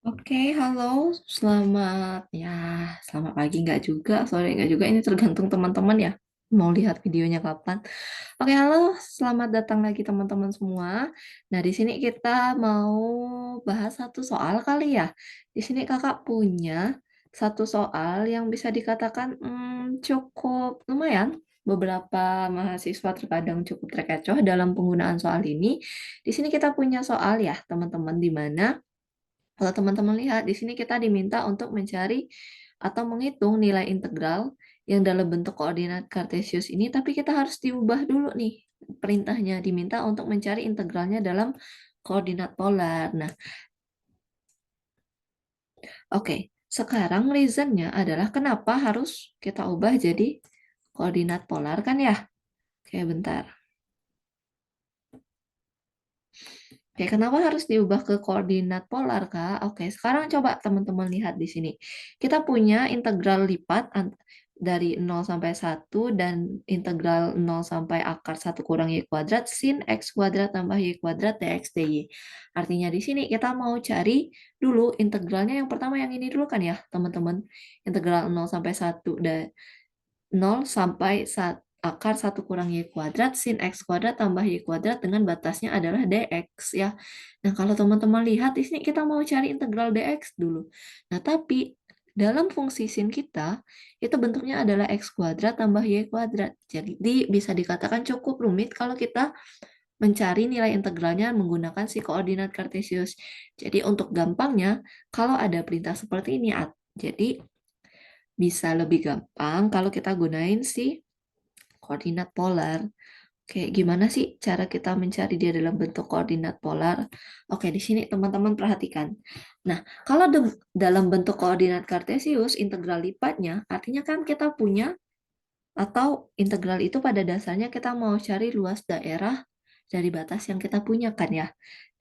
Oke, halo, selamat pagi nggak juga, sore nggak juga, ini tergantung teman-teman ya, mau lihat videonya kapan. Oke, halo, selamat datang lagi teman-teman semua. Nah, di sini kita mau bahas satu soal kali ya. Di sini kakak punya satu soal yang bisa dikatakan cukup lumayan. Beberapa mahasiswa terkadang cukup terkecoh dalam penggunaan soal ini. Di sini kita punya soal ya, teman-teman, di mana kalau teman-teman lihat, di sini kita diminta untuk mencari atau menghitung nilai integral yang dalam bentuk koordinat kartesius ini, tapi kita harus diubah dulu nih perintahnya, diminta untuk mencari integralnya dalam koordinat polar. Nah, oke. Sekarang reasonnya adalah kenapa harus kita ubah jadi koordinat polar kan ya? Oke, bentar. Oke, kenapa harus diubah ke koordinat polar, Kak? Oke, sekarang coba teman-teman lihat di sini. Kita punya integral lipat dari 0 sampai 1 dan integral 0 sampai akar 1 kurang y kuadrat sin x kuadrat tambah y kuadrat dx dy. Artinya di sini kita mau cari dulu integralnya yang pertama yang ini dulu kan ya, teman-teman. Integral 0 sampai 1 dan 0 sampai akar 1 kurang y kuadrat sin x kuadrat tambah y kuadrat dengan batasnya adalah dx ya. Nah, kalau teman-teman lihat di sini kita mau cari integral dx dulu. Nah, tapi dalam fungsi sin kita itu bentuknya adalah x kuadrat tambah y kuadrat. Jadi bisa dikatakan cukup rumit kalau kita mencari nilai integralnya menggunakan si koordinat kartesius. Jadi untuk gampangnya, kalau ada perintah seperti ini, jadi bisa lebih gampang kalau kita gunain si koordinat polar. Kayak gimana sih cara kita mencari dia dalam bentuk koordinat polar? Oke, di sini teman-teman perhatikan. Nah, kalau dalam bentuk koordinat kartesius, integral lipatnya, artinya kan kita punya, atau integral itu pada dasarnya kita mau cari luas daerah dari batas yang kita punya kan ya.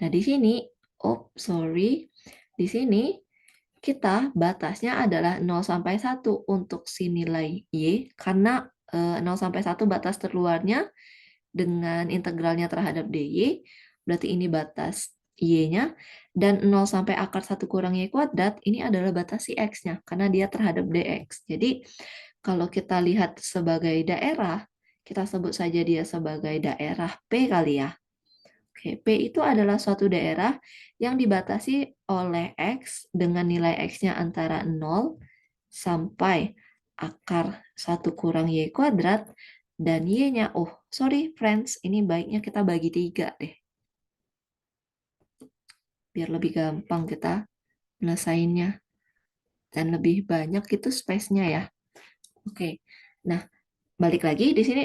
Nah, di sini, di sini kita batasnya adalah 0 sampai 1 untuk si nilai Y, karena 0 sampai 1 batas terluarnya dengan integralnya terhadap dy, berarti ini batas y-nya, dan 0 sampai akar 1 kurang y kuadrat, ini adalah batas si x-nya, karena dia terhadap dx. Jadi, kalau kita lihat sebagai daerah, kita sebut saja dia sebagai daerah P kali ya. Oke, P itu adalah suatu daerah yang dibatasi oleh X dengan nilai X-nya antara 0 sampai akar 1 kurang Y kuadrat, dan Y-nya, sorry friends, ini baiknya kita bagi 3 deh. Biar lebih gampang kita menyelesainya. Dan lebih banyak itu space-nya ya. Oke, nah balik lagi di sini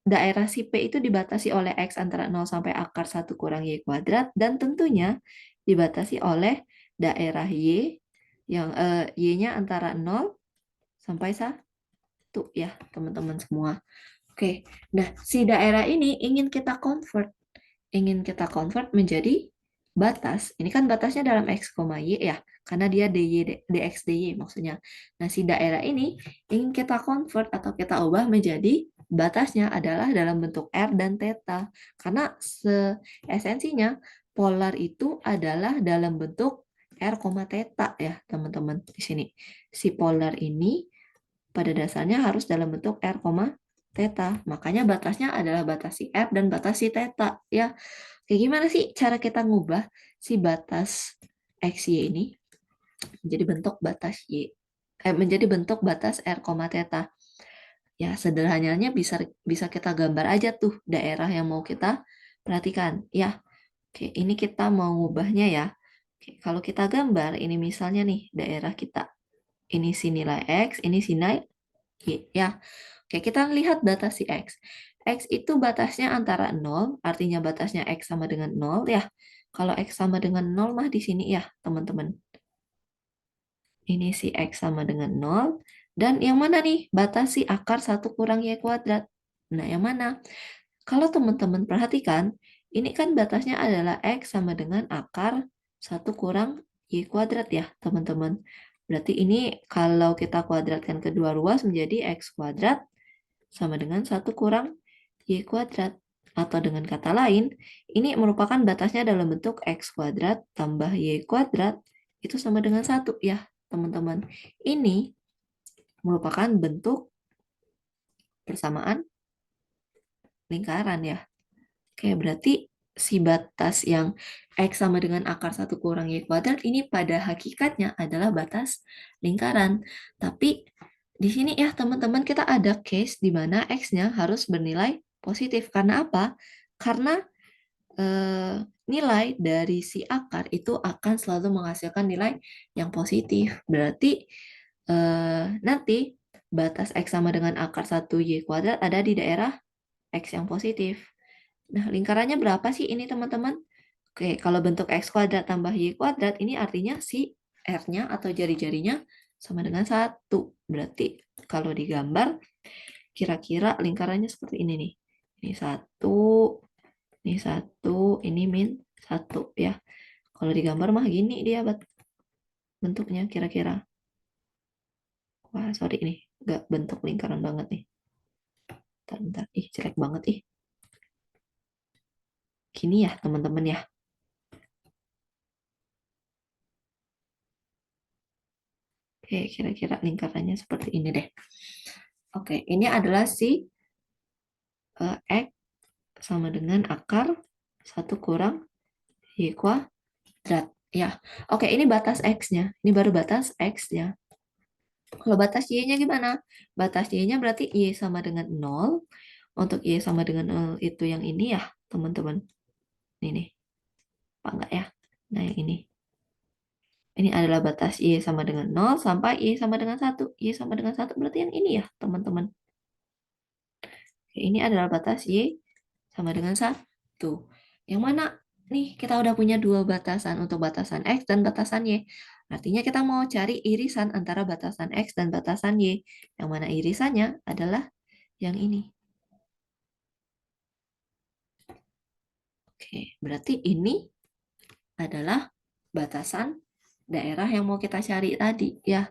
daerah si P itu dibatasi oleh X antara 0 sampai akar 1 kurang Y kuadrat, dan tentunya dibatasi oleh daerah Y yang Y-nya antara 0 sampai 1 ya teman-teman semua. Oke, nah si daerah ini ingin kita convert menjadi batas. Ini kan batasnya dalam X, Y ya, karena dia dx, dy maksudnya. Nah, si daerah ini ingin kita convert atau kita ubah menjadi batasnya adalah dalam bentuk R dan theta. Karena esensinya polar itu adalah dalam bentuk R, theta ya, teman-teman. Di sini si polar ini pada dasarnya harus dalam bentuk R, theta. Makanya batasnya adalah batas si R dan batas si theta ya. Kayak gimana sih cara kita ngubah si batas XY ini menjadi bentuk batas Y, menjadi bentuk batas R, theta. Ya, sederhananya bisa bisa kita gambar aja tuh daerah yang mau kita perhatikan. Ya, oke, ini kita mau ngubahnya ya. Oke, kalau kita gambar, ini misalnya nih daerah kita. Ini si nilai X, ini si nilai Y. Ya, oke, kita lihat batas si X. X itu batasnya antara 0, artinya batasnya X sama dengan 0 ya. Kalau X sama dengan 0 mah di sini ya, teman-teman. Ini si X sama dengan 0. Dan yang mana nih? Batas si akar 1 kurang Y kuadrat. Nah, yang mana? Kalau teman-teman perhatikan, ini kan batasnya adalah X sama dengan akar 1 kurang Y kuadrat ya, teman-teman. Berarti ini kalau kita kuadratkan kedua ruas menjadi X kuadrat sama dengan 1 kurang Y kuadrat. Atau dengan kata lain, ini merupakan batasnya dalam bentuk X kuadrat tambah Y kuadrat itu sama dengan 1 ya, teman-teman. Ini merupakan bentuk persamaan lingkaran ya. Oke, berarti si batas yang X sama dengan akar 1 kurang Y kuadrat ini pada hakikatnya adalah batas lingkaran. Tapi di sini ya teman-teman kita ada case di mana X-nya harus bernilai positif. Karena apa? Karena nilai dari si akar itu akan selalu menghasilkan nilai yang positif. Berarti nanti batas X sama dengan akar 1 Y kuadrat ada di daerah X yang positif. Nah, lingkarannya berapa sih ini teman-teman? Oke, kalau bentuk X kuadrat tambah Y kuadrat, ini artinya si R-nya atau jari-jarinya sama dengan 1. Berarti kalau digambar, kira-kira lingkarannya seperti ini nih. Ini 1, ini 1, ini min 1 ya. Kalau digambar mah gini dia bentuknya kira-kira. Wah, sorry nih. Nggak bentuk lingkaran banget nih. Bentar. Ih, jelek banget ih. Gini ya, teman-teman ya. Oke, kira-kira lingkarannya seperti ini deh. Oke, ini adalah si X sama dengan akar 1 kurang Y kuadrat. Ya, oke ini batas X-nya. Ini baru batas X-nya. Kalau batas Y-nya gimana? Batas Y-nya berarti Y sama dengan 0. Untuk Y sama dengan 0 itu yang ini ya, teman-teman. Ini nih. Apa enggak ya? Nah, yang ini. Ini adalah batas Y sama dengan 0 sampai Y sama dengan 1. Y sama dengan 1 berarti yang ini ya, teman-teman. Ini adalah batas Y sama dengan 1. Yang mana nih kita udah punya dua batasan untuk batasan X dan batasan Y. Artinya kita mau cari irisan antara batasan X dan batasan Y. Yang mana irisannya adalah yang ini. Oke, berarti ini adalah batasan daerah yang mau kita cari tadi ya.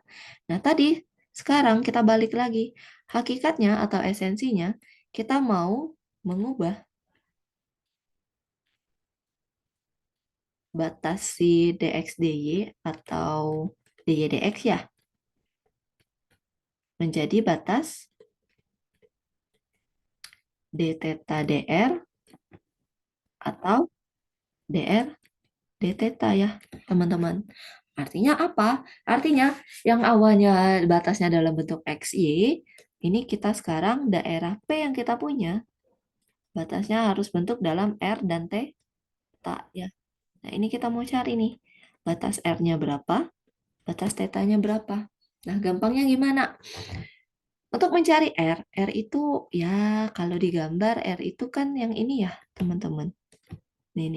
Nah, tadi sekarang kita balik lagi. Hakikatnya atau esensinya kita mau mengubah batas si dx dy atau dy dx ya menjadi batas d theta dr atau dr d theta ya teman-teman. Artinya apa? Artinya yang awalnya batasnya dalam bentuk x, y, ini kita sekarang daerah P yang kita punya batasnya harus bentuk dalam R dan theta ya. Nah, ini kita mau cari nih. Batas R-nya berapa? Batas theta-nya berapa? Nah, gampangnya gimana? Untuk mencari R, R itu ya kalau digambar R itu kan yang ini ya, teman-teman. Nih.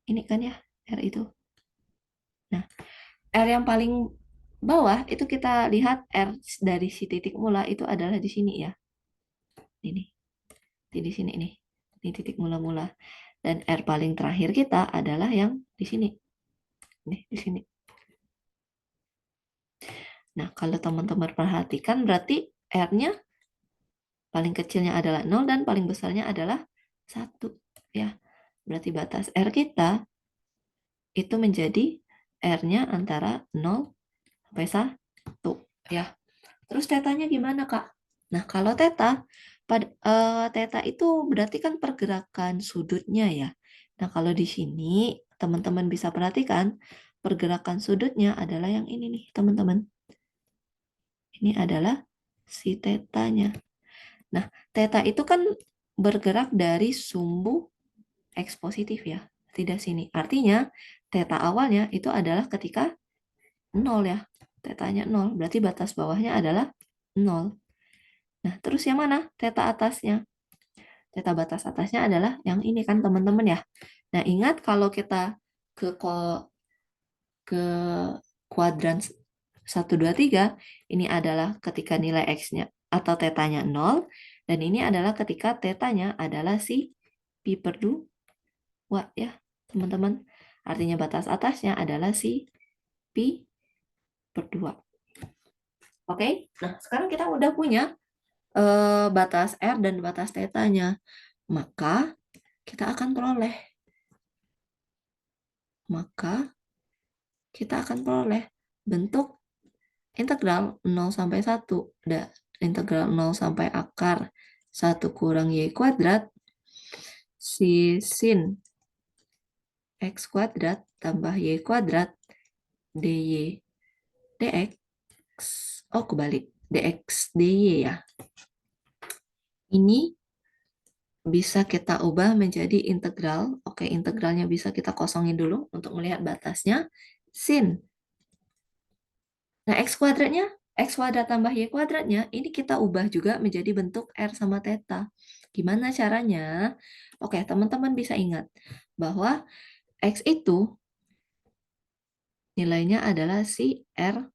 Ini kan ya R itu. Nah, R yang paling bawah itu kita lihat R dari si titik mula itu adalah di sini ya. Ini. Di sini ini. Ini titik mula-mula. Dan R paling terakhir kita adalah yang di sini. Nih, di sini. Nah, kalau teman-teman perhatikan berarti R-nya paling kecilnya adalah 0 dan paling besarnya adalah 1 ya. Berarti batas R kita itu menjadi R-nya antara 0 sampai 1 ya. Terus tetanya gimana, Kak? Nah, kalau teta itu berarti kan pergerakan sudutnya ya. Nah, kalau di sini teman-teman bisa perhatikan pergerakan sudutnya adalah yang ini nih, teman-teman. Ini adalah si tetanya. Nah, teta itu kan bergerak dari sumbu X positif ya, tidak sini. Artinya, teta awalnya itu adalah ketika 0 ya. Tetanya 0, berarti batas bawahnya adalah 0. Nah, terus yang mana? Teta atasnya. Teta batas atasnya adalah yang ini kan teman-teman ya. Nah, ingat kalau kita ke kuadran 1, 2, 3, ini adalah ketika nilai X-nya atau tetanya 0, dan ini adalah ketika tetanya adalah si pi per 2 ya, teman-teman. Artinya batas atasnya adalah si pi per 2. Oke, nah sekarang kita udah punya batas R dan batas tetanya. Maka kita akan peroleh. Maka kita akan peroleh bentuk integral 0 sampai 1. Ada integral 0 sampai akar 1 kurang Y kuadrat si sin X kuadrat tambah Y kuadrat dy dx. Oh, kebalik. dx dy ya. Ini bisa kita ubah menjadi integral. Oke, integralnya bisa kita kosongin dulu untuk melihat batasnya. Sin. Nah, X kuadratnya, X kuadrat tambah Y kuadratnya, ini kita ubah juga menjadi bentuk R sama theta. Gimana caranya? Oke, teman-teman bisa ingat bahwa X itu nilainya adalah si R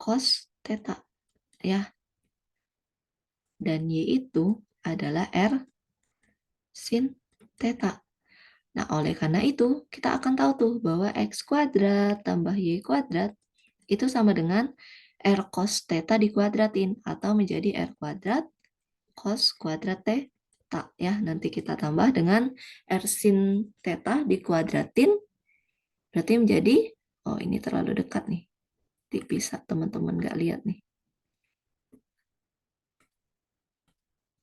cos theta. Ya, dan Y itu adalah R sin theta. Nah, oleh karena itu, kita akan tahu tuh bahwa X kuadrat tambah Y kuadrat itu sama dengan R cos theta dikuadratin, atau menjadi R kuadrat cos kuadrat theta. Ya, nanti kita tambah dengan R sin theta dikuadratin, berarti menjadi, oh ini terlalu dekat nih, bisa teman-teman nggak lihat nih.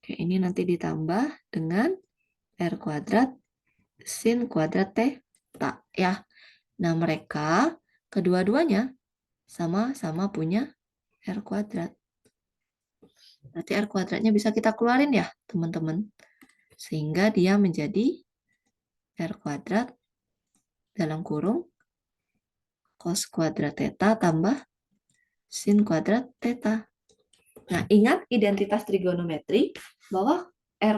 Oke, ini nanti ditambah dengan R kuadrat sin kuadrat theta. Ya, nah mereka kedua-duanya sama-sama punya R kuadrat. Berarti R kuadratnya bisa kita keluarin ya, teman-teman. Sehingga dia menjadi R kuadrat dalam kurung cos kuadrat theta tambah sin kuadrat theta. Nah, ingat identitas trigonometri bahwa R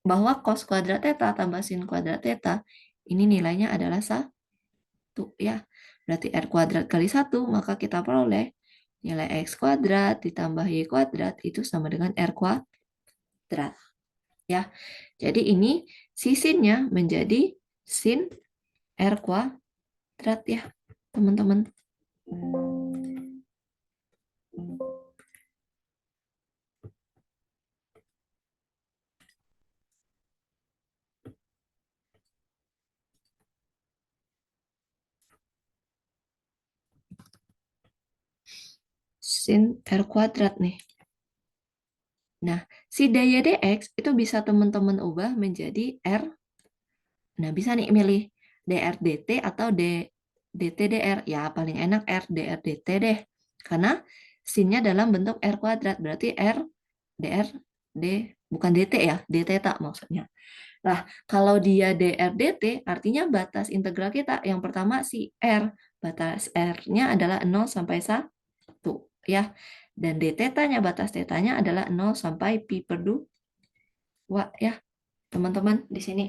bahwa cos kuadrat theta tambah sin kuadrat theta ini nilainya adalah 1 ya. Berarti R kuadrat kali 1, maka kita peroleh nilai X kuadrat ditambah Y kuadrat itu sama dengan R kuadrat. Ya, jadi ini si sinnya menjadi sin R kuadrat ya, teman-teman. Sin R kuadrat nih. Nah, si daya dx itu bisa teman-teman ubah menjadi R. Nah, bisa nih milih dr dt atau dt dr. Ya, paling enak R dr dt deh. Karena sinnya dalam bentuk R kuadrat. Berarti R dr d, bukan dt ya, d theta maksudnya. Nah, kalau dia dr dt, artinya batas integral kita yang pertama si R. Batas R-nya adalah 0 sampai 1. Ya. Dan d theta-nya, batas theta-nya adalah 0 sampai pi per 2. Ya, teman-teman di sini.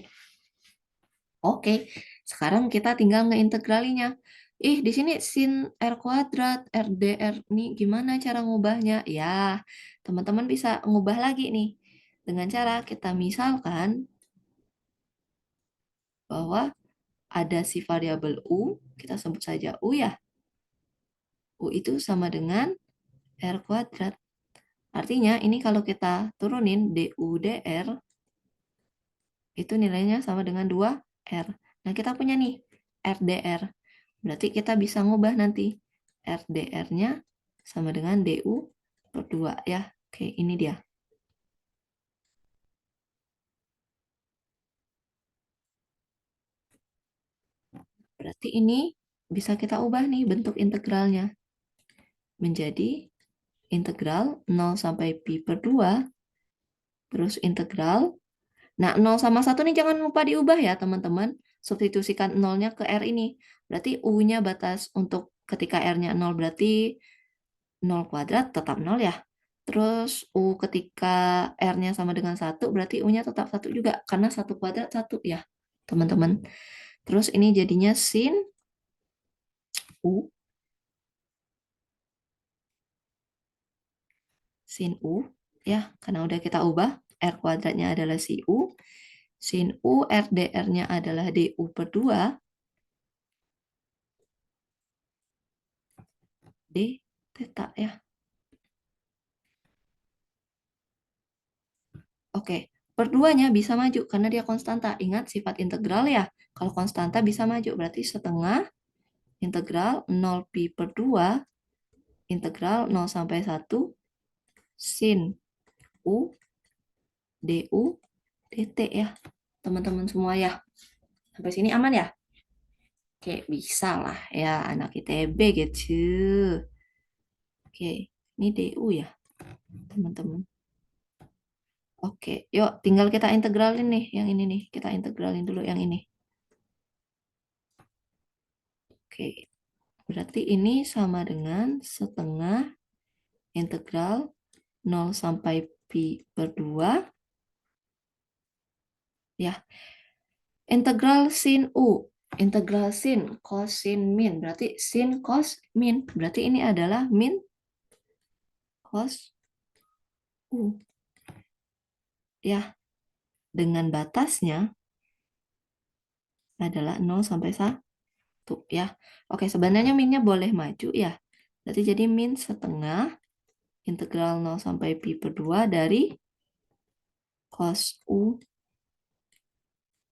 Oke, sekarang kita tinggal ngeintegralinya. Di sini sin R kuadrat, RDR nih gimana cara ngubahnya? Ya, teman-teman bisa ngubah lagi nih. Dengan cara kita misalkan bahwa ada si variabel U, kita sebut saja U ya. U itu sama dengan R kuadrat. Artinya ini kalau kita turunin DU DR, itu nilainya sama dengan 2R. Nah, kita punya nih RDR. Berarti kita bisa ngubah nanti RDR-nya sama dengan DU per 2 ya. Oke, ini dia. Berarti ini bisa kita ubah nih bentuk integralnya menjadi integral 0 sampai pi per 2 terus integral. Nah, 0 sama 1 nih jangan lupa diubah ya, teman-teman. Substitusikan 0-nya ke R ini. Berarti U-nya batas untuk ketika R-nya 0 berarti 0 kuadrat tetap 0 ya. Terus U ketika R-nya sama dengan 1 berarti U-nya tetap 1 juga. Karena 1 kuadrat 1 ya, teman-teman. Terus ini jadinya sin U. Sin U. Ya, karena udah kita ubah. R kuadratnya adalah si U. Sin U, RDR-nya adalah DU per 2. D theta ya. Oke, per 2-nya bisa maju karena dia konstanta. Ingat sifat integral ya. Kalau konstanta bisa maju, berarti setengah integral 0 pi per 2 integral 0 sampai 1 sin U du dt ya. Teman-teman semua ya. Sampai sini aman ya? Oke, bisa lah ya anak ITB gitu. Oke, ini du ya, teman-teman. Oke, yuk tinggal kita integralin nih yang ini nih. Kita integralin dulu yang ini. Oke, berarti ini sama dengan setengah integral 0 sampai pi per 2 ya. Integral sin U. Integral sin cos sin min. Berarti sin cos min. Berarti ini adalah min cos U. Ya, dengan batasnya adalah 0 sampai 1 ya. Oke, sebenarnya minnya boleh maju ya. Berarti jadi min setengah integral 0 sampai pi per 2 dari cos U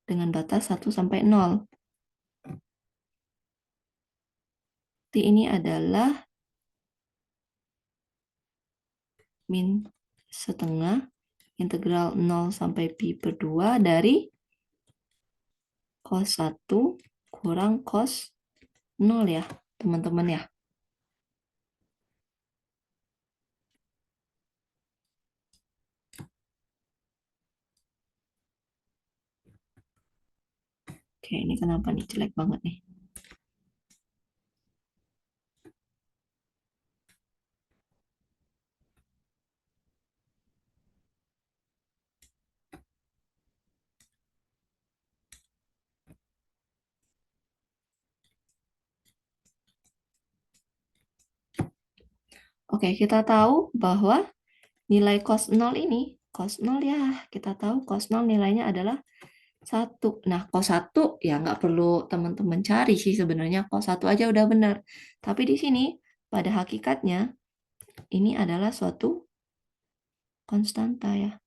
dengan batas 1 sampai 0. Berarti ini adalah min setengah integral 0 sampai pi per 2 dari cos 1 kurang cos 0 ya, teman-teman ya. Oke, ini kenapa nih jelek banget nih. Oke, kita tahu bahwa nilai cos 0 ini, cos 0 ya, kita tahu cos 0 nilainya adalah 1. Nah, cos 1 ya nggak perlu teman-teman cari sih sebenarnya, cos 1 aja udah benar. Tapi di sini, pada hakikatnya, ini adalah suatu konstanta ya.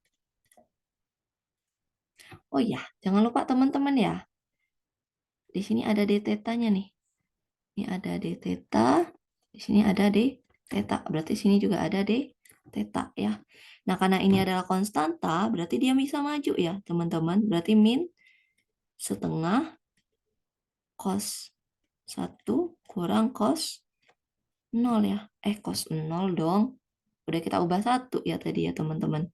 Oh ya, jangan lupa teman-teman ya, di sini ada d theta-nya nih. Ini ada d theta, di sini ada d theta. Berarti sini juga ada d theta ya. Nah, karena ini adalah konstanta, berarti dia bisa maju ya, teman-teman. Berarti min setengah cos 1 kurang cos 0 ya. Cos 0 dong. Udah kita ubah 1 ya tadi ya, teman-teman.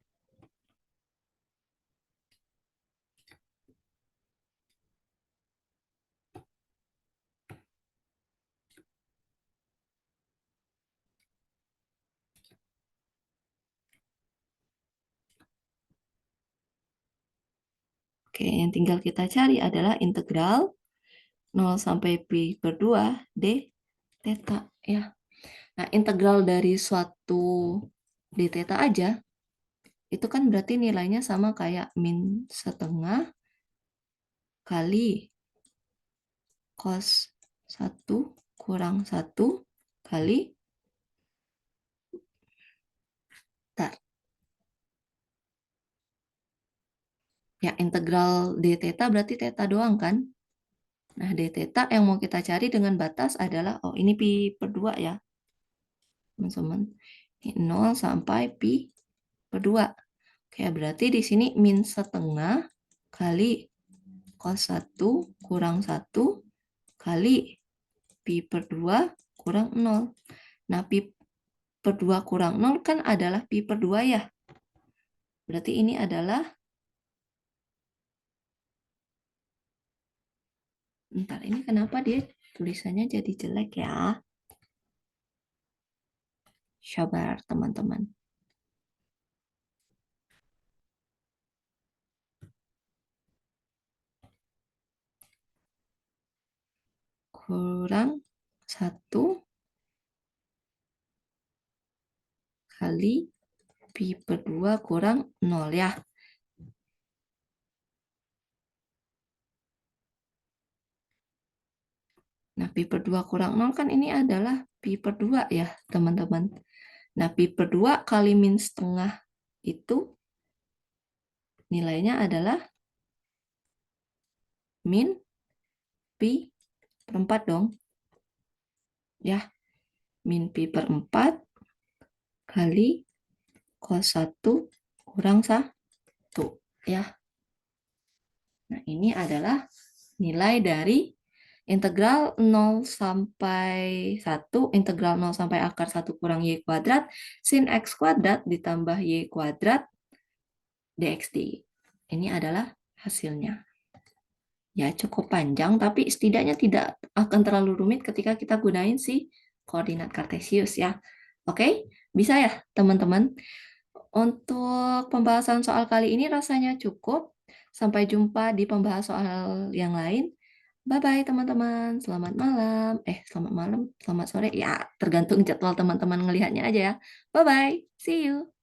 Oke, yang tinggal kita cari adalah integral 0 sampai pi per 2 d theta ya. Nah, integral dari suatu d theta aja itu kan berarti nilainya sama kayak min setengah kali cos 1 kurang 1 kali tar. Ya, integral d theta berarti theta doang kan? Nah, d theta yang mau kita cari dengan batas adalah, oh ini pi per 2 ya, teman-teman. Ini 0 sampai pi per 2. Oke, berarti di sini min setengah kali cos 1 kurang 1 kali pi per 2 kurang 0. Nah, pi per 2 kurang 0 kan adalah pi per 2 ya. Berarti ini adalah, bentar, ini kenapa dia tulisannya jadi jelek ya? Sabar, teman-teman. Kurang 1 kali pi per 2 kurang 0 ya. Nah, pi per 2 kurang 0 kan ini adalah pi per 2 ya, teman-teman. Nah, pi per 2 kali min setengah itu nilainya adalah min pi per 4 dong. Ya, min pi per 4 kali cos 1 kurang 1. Ya. Nah, ini adalah nilai dari integral 0 sampai 1, integral 0 sampai akar 1 kurang y kuadrat, sin x kuadrat ditambah y kuadrat dx dy. Ini adalah hasilnya. Ya, cukup panjang, tapi setidaknya tidak akan terlalu rumit ketika kita gunain si koordinat kartesius ya. Oke, bisa ya teman-teman? Untuk pembahasan soal kali ini rasanya cukup. Sampai jumpa di pembahas soal yang lain. Bye-bye teman-teman. Selamat malam. Selamat malam, selamat sore. Ya, tergantung jadwal teman-teman ngelihatnya aja ya. Bye-bye. See you.